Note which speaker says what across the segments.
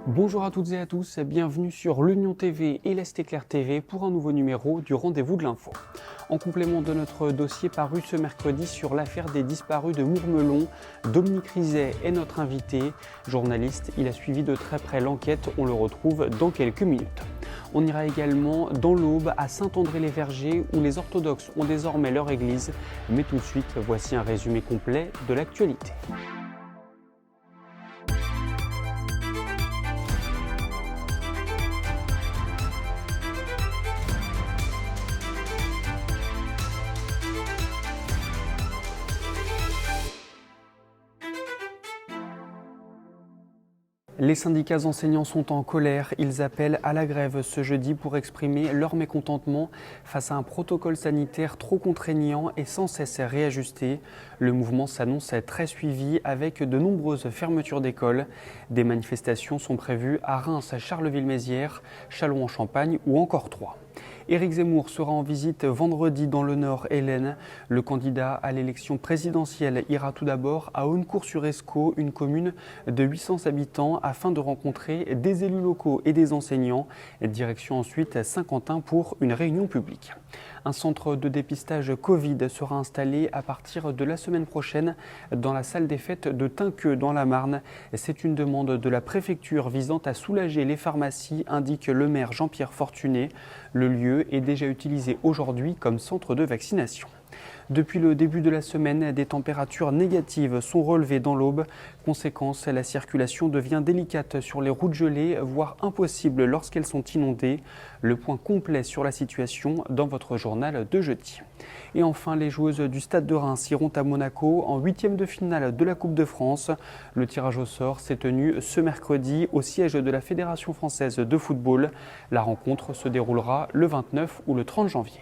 Speaker 1: Bonjour à toutes et à tous, bienvenue sur l'Union TV et l'Est Éclair TV pour un nouveau numéro du Rendez-vous de l'Info. En complément de notre dossier paru ce mercredi sur l'affaire des disparus de Mourmelon, Dominique Rizet est notre invité. Journaliste, il a suivi de très près l'enquête, on le retrouve dans quelques minutes. On ira également dans l'Aube à Saint-André-les-Vergers où les orthodoxes ont désormais leur église. Mais tout de suite, voici un résumé complet de l'actualité. Les syndicats enseignants sont en colère. Ils appellent à la grève ce jeudi pour exprimer leur mécontentement face à un protocole sanitaire trop contraignant et sans cesse réajusté. Le mouvement s'annonce très suivi avec de nombreuses fermetures d'écoles. Des manifestations sont prévues à Reims, Charleville-Mézières, Châlons-en-Champagne ou encore Troyes. Éric Zemmour sera en visite vendredi dans le Nord et l'Aisne. Le candidat à l'élection présidentielle ira tout d'abord à Aulnecourt-sur-Escaut, une commune de 800 habitants, afin de rencontrer des élus locaux et des enseignants. Direction ensuite Saint-Quentin pour une réunion publique. Un centre de dépistage Covid sera installé à partir de la semaine prochaine dans la salle des fêtes de Tinqueux dans la Marne. C'est une demande de la préfecture visant à soulager les pharmacies, indique le maire Jean-Pierre Fortuné. Le lieu est déjà utilisé aujourd'hui comme centre de vaccination. Depuis le début de la semaine, des températures négatives sont relevées dans l'Aube. Conséquence, la circulation devient délicate sur les routes gelées, voire impossible lorsqu'elles sont inondées. Le point complet sur la situation dans votre journal de jeudi. Et enfin, les joueuses du Stade de Reims iront à Monaco en huitième de finale de la Coupe de France. Le tirage au sort s'est tenu ce mercredi au siège de la Fédération française de football. La rencontre se déroulera le 29 ou le 30 janvier.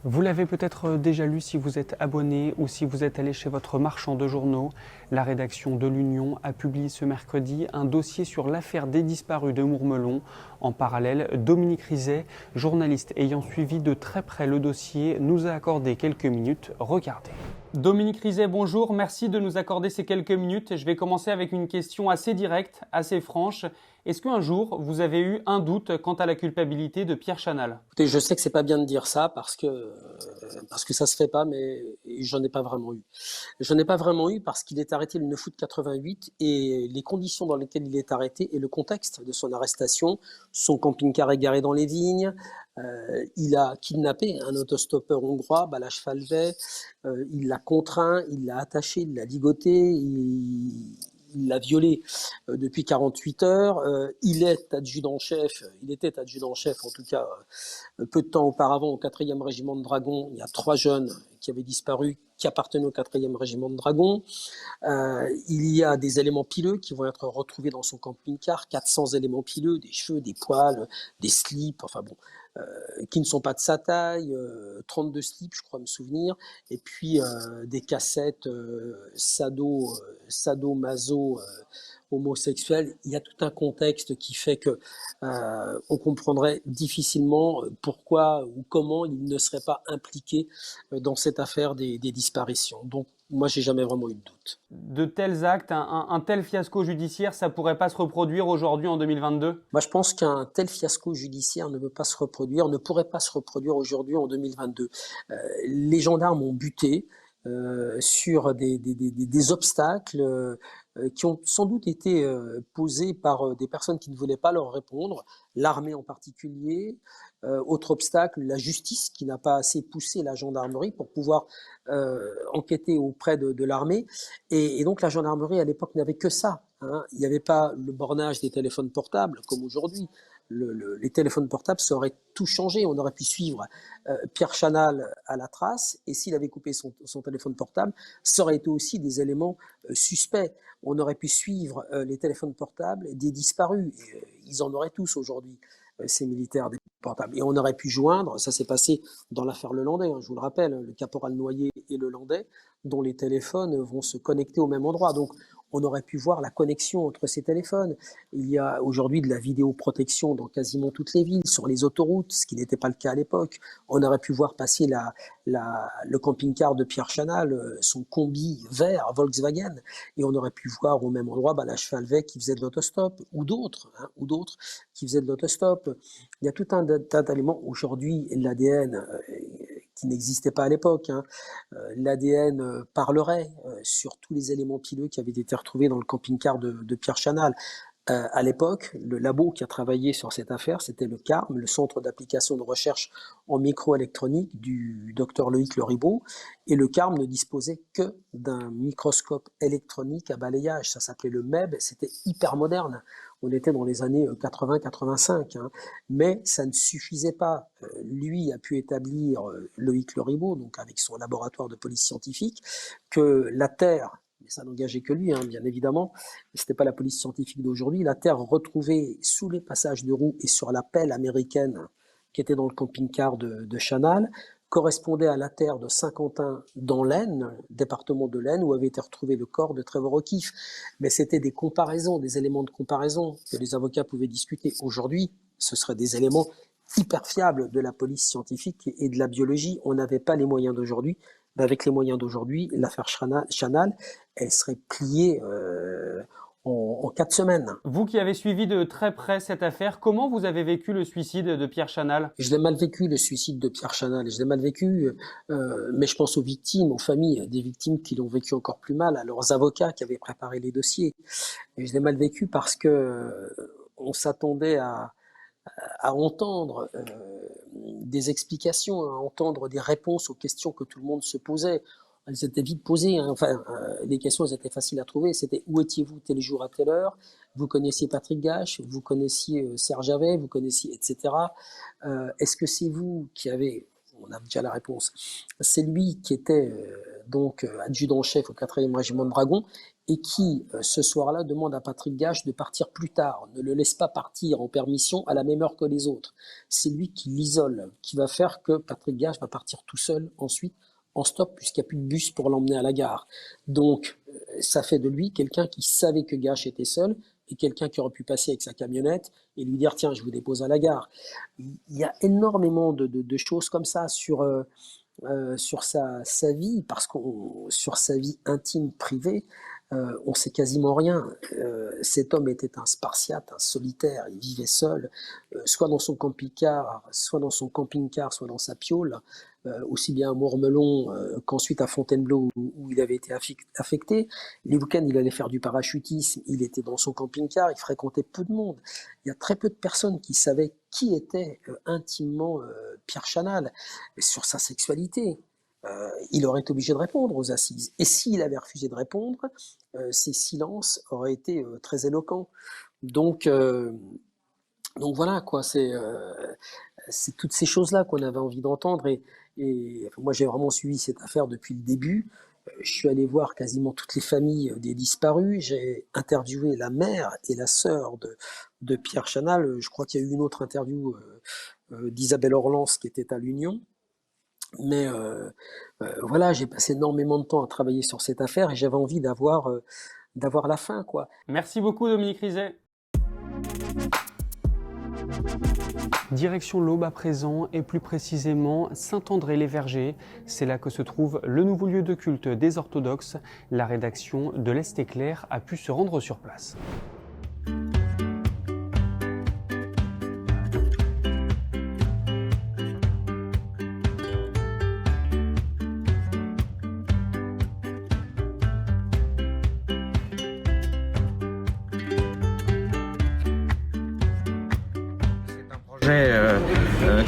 Speaker 1: Vous l'avez peut-être déjà lu si vous êtes abonné ou si vous êtes allé chez votre marchand de journaux. La rédaction de l'Union a publié ce mercredi un dossier sur l'affaire des disparus de Mourmelon. En parallèle, Dominique Rizet, journaliste ayant suivi de très près le dossier, nous a accordé quelques minutes. Regardez. Dominique Rizet, bonjour. Merci de nous accorder ces quelques minutes. Je vais commencer avec une question assez directe, assez franche. Est-ce qu'un jour, vous avez eu un doute quant à la culpabilité de Pierre Chanal ?
Speaker 2: Écoutez, je sais que c'est pas bien de dire ça parce que ça se fait pas, mais j'en ai pas vraiment eu. J'en ai pas vraiment eu parce qu'il est arrêté le 9 août 88 et les conditions dans lesquelles il est arrêté et le contexte de son arrestation, son camping-car égaré dans les vignes, il a kidnappé un autostoppeur hongrois, Balázs Falvey, il l'a contraint, il l'a attaché, il l'a ligoté, il l'a violé depuis 48 heures. Il était adjudant-chef en tout cas peu de temps auparavant au 4e régiment de dragons. Il y a 3 jeunes qui avaient disparu, qui appartenaient au 4e régiment de dragons. Il y a des éléments pileux qui vont être retrouvés dans son camping-car, 400 éléments pileux, des cheveux, des poils, des slips, enfin bon, qui ne sont pas de sa taille, 32 slips, je crois me souvenir, et puis des cassettes sado-maso homosexuels. Il y a tout un contexte qui fait que on comprendrait difficilement pourquoi ou comment il ne serait pas impliqué dans cette affaire des disparitions. Donc moi, j'ai jamais vraiment eu de doute.
Speaker 1: De tels actes, un tel fiasco judiciaire, ça pourrait pas se reproduire aujourd'hui en 2022 ?
Speaker 2: Moi, je pense qu'un tel fiasco judiciaire ne pourrait pas se reproduire aujourd'hui en 2022. Les gendarmes ont buté sur des obstacles qui ont sans doute été posés par des personnes qui ne voulaient pas leur répondre, l'armée en particulier. Autre obstacle, la justice qui n'a pas assez poussé la gendarmerie pour pouvoir enquêter auprès de l'armée. Et donc la gendarmerie à l'époque n'avait que ça. Il n'y avait pas le bornage des téléphones portables comme aujourd'hui. Les téléphones portables, ça aurait tout changé. On aurait pu suivre Pierre Chanal à la trace, et s'il avait coupé son téléphone portable, ça aurait été aussi des éléments suspects. On aurait pu suivre les téléphones portables des disparus. Ils en auraient tous aujourd'hui, ces militaires des portables. Et on aurait pu joindre, ça s'est passé dans l'affaire Lelandais, je vous le rappelle, le caporal Noyer et Lelandais, dont les téléphones vont se connecter au même endroit. Donc on aurait pu voir la connexion entre ces téléphones. Il y a aujourd'hui de la vidéoprotection dans quasiment toutes les villes, sur les autoroutes, ce qui n'était pas le cas à l'époque. On aurait pu voir passer le camping-car de Pierre Chanal, son combi vert Volkswagen, et on aurait pu voir au même endroit la Chevalvet qui faisait de l'autostop, ou d'autres qui faisaient de l'autostop. Il y a tout un tas d'éléments. Aujourd'hui, l'ADN qui n'existait pas à l'époque. L'ADN parlerait sur tous les éléments pileux qui avaient été retrouvés dans le camping-car de Pierre Chanal. À l'époque, le labo qui a travaillé sur cette affaire, c'était le CARM, le Centre d'application de recherche en microélectronique du docteur Loïc Leribaud. Et le CARM ne disposait que d'un microscope électronique à balayage. Ça s'appelait le MEB, c'était hyper moderne. On était dans les années 80-85, mais ça ne suffisait pas. Lui a pu établir, Loïc Leribaud, donc avec son laboratoire de police scientifique, que la Terre, mais ça n'engageait que lui, bien évidemment, c'était pas la police scientifique d'aujourd'hui, la Terre retrouvée sous les passages de roues et sur la pelle américaine qui était dans le camping-car de Chanal, correspondait à la terre de Saint-Quentin dans l'Aisne, département de l'Aisne, où avait été retrouvé le corps de Trevor O'Keefe. Mais c'était des comparaisons, des éléments de comparaison que les avocats pouvaient discuter. Aujourd'hui, ce seraient des éléments hyper fiables de la police scientifique et de la biologie. On n'avait pas les moyens d'aujourd'hui. Mais avec les moyens d'aujourd'hui, l'affaire Chanal, elle serait pliée en 4 semaines.
Speaker 1: Vous qui avez suivi de très près cette affaire, comment vous avez vécu le suicide de Pierre Chanal?
Speaker 2: Je l'ai mal vécu, le suicide de Pierre Chanal. Je l'ai mal vécu, mais je pense aux victimes, aux familles des victimes qui l'ont vécu encore plus mal, à leurs avocats qui avaient préparé les dossiers. Et je l'ai mal vécu parce que on s'attendait à entendre des explications, à entendre des réponses aux questions que tout le monde se posait. Elles étaient vite posées, les questions elles étaient faciles à trouver. C'était où étiez-vous tel jour à telle heure? Vous connaissiez Patrick Gache, vous connaissiez Serge Havet, vous connaissiez, etc. Est-ce que c'est vous qui avez, on a déjà la réponse, c'est lui qui était donc adjudant-chef au 4e régiment de dragons et qui, ce soir-là, demande à Patrick Gache de partir plus tard, ne le laisse pas partir en permission à la même heure que les autres. C'est lui qui l'isole, qui va faire que Patrick Gache va partir tout seul ensuite en stop puisqu'il n'y a plus de bus pour l'emmener à la gare. Donc, ça fait de lui quelqu'un qui savait que Gache était seul et quelqu'un qui aurait pu passer avec sa camionnette et lui dire « Tiens, je vous dépose à la gare ». Il y a énormément de choses comme ça sur sa vie, parce qu'on sur sa vie intime, privée, on sait quasiment rien. Cet homme était un spartiate, un solitaire, il vivait seul, soit dans son camping-car, soit dans soit dans sa piole, aussi bien à Mourmelon qu'ensuite à Fontainebleau où il avait été affecté. Les week-ends, il allait faire du parachutisme, il était dans son camping-car, il fréquentait peu de monde. Il y a très peu de personnes qui savaient qui était intimement Pierre Chanal sur sa sexualité. Il aurait été obligé de répondre aux assises. Et s'il avait refusé de répondre, ses silences auraient été très éloquents. Donc voilà, quoi, c'est toutes ces choses-là qu'on avait envie d'entendre. Et moi, j'ai vraiment suivi cette affaire depuis le début. Je suis allé voir quasiment toutes les familles des disparus. J'ai interviewé la mère et la sœur de Pierre Chanal. Je crois qu'il y a eu une autre interview d'Isabelle Orlans qui était à l'Union. Mais voilà, j'ai passé énormément de temps à travailler sur cette affaire et j'avais envie d'avoir la fin, quoi.
Speaker 1: Merci beaucoup, Dominique Rizet. Direction l'Aube à présent, et plus précisément Saint-André-les-Vergers. C'est là que se trouve le nouveau lieu de culte des orthodoxes. La rédaction de l'Est Éclair a pu se rendre sur place.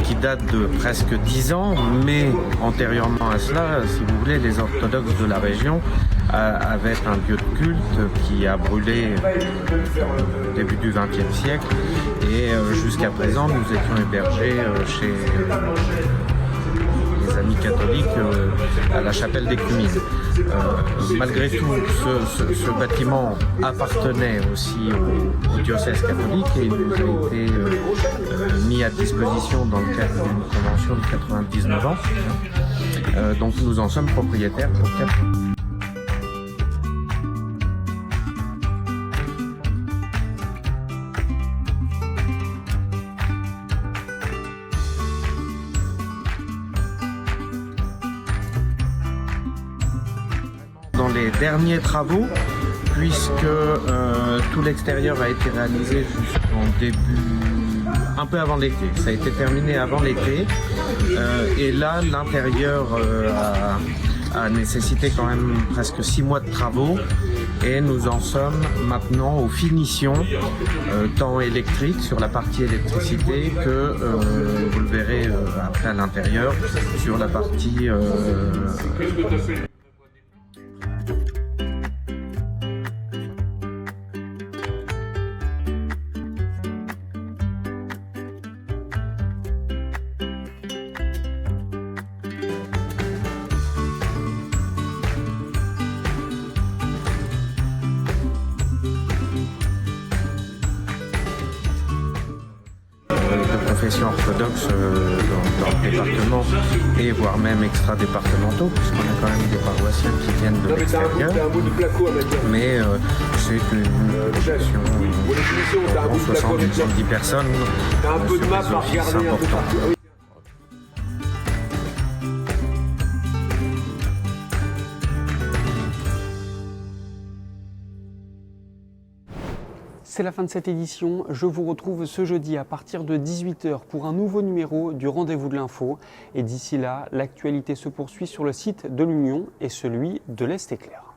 Speaker 3: Qui date de presque 10 ans, mais antérieurement à cela, si vous voulez, les orthodoxes de la région avaient un lieu de culte qui a brûlé au début du XXe siècle et jusqu'à présent nous étions hébergés chez les amis catholiques à la chapelle d'Écumine. Malgré tout, ce bâtiment appartenait aussi au diocèse catholique et il nous a été mis à disposition dans le cadre d'une convention de 99 ans. Donc nous en sommes propriétaires pour 4 ans. dans les derniers travaux, puisque tout l'extérieur a été réalisé jusqu'en début, un peu avant l'été. Ça a été terminé avant l'été. Et là, l'intérieur a nécessité quand même presque 6 mois de travaux. Et nous en sommes maintenant aux finitions, tant électriques sur la partie électricité que, vous le verrez après à l'intérieur, sur la partie... confession orthodoxe dans le département et voire même extra-départementaux, puisqu'on a quand même des paroissiens qui viennent de l'extérieur. Mais c'est une confession d'environ 70 personnes sur des offices importants.
Speaker 1: C'est la fin de cette édition. Je vous retrouve ce jeudi à partir de 18 h pour un nouveau numéro du Rendez-vous de l'Info. Et d'ici là, l'actualité se poursuit sur le site de l'Union et celui de l'Est Éclair.